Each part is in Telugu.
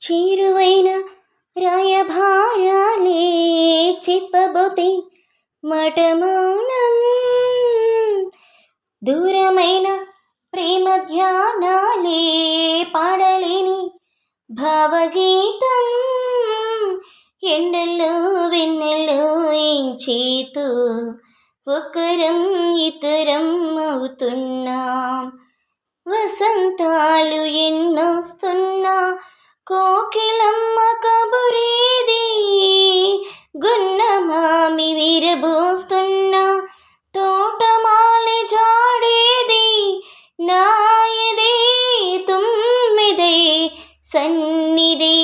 చేరువైన రాయభారాలే చెప్పబోతే మాట మౌనం, దూరమైన ప్రేమ ధ్యానాలే పాడలేని భావగీతం, ఎండల్లో వెన్నెల్లో ఏం చేతూ ఒకరం ఇతరం అవుతున్నాం. వసంతాలు ఎన్నొస్తున్నా కోకిలమ్మ కబురేది, గున్నమామి విరబోస్తున్నా తోటమాలి జాడేది, నాయదే తుమ్మిదే సన్నిధి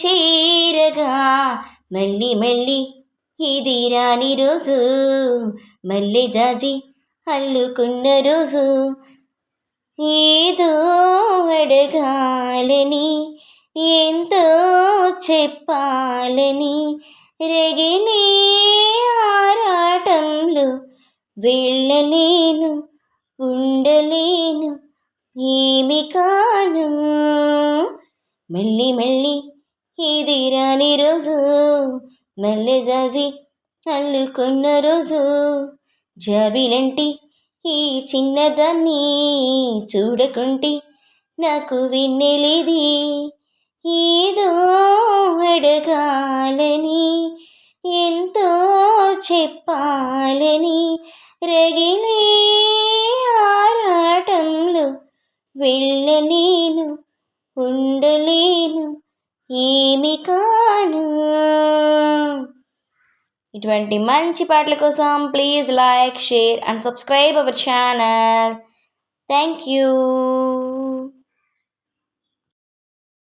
చేరగా మళ్ళీ మళ్ళీ ఇది రాని రోజు, మళ్ళీ జాజి అల్లుకున్న రోజు, ఏదో అడగాలని ఎంతో చెప్పాలని రగిలే ఆరాటంలో వెళ్ళలేను ఉండలేను ఏమి కాను. మళ్ళీ మళ్ళీ ఇది రాని రోజు, మళ్ళీ జాజి అల్లుకున్న రోజు, జాబిలంటి ఈ చిన్నదాన్ని చూడకుంటే నాకు విన్నెలేది, ఏదో అడగాలని ఎంతో చెప్పాలని రగిలే ఆరాటంలో వెళ్ళలేను ఉండలేను ఏమి కాను. ఇటువంటి మంచి పాటల కోసం please like, share and subscribe our channel. Thank you.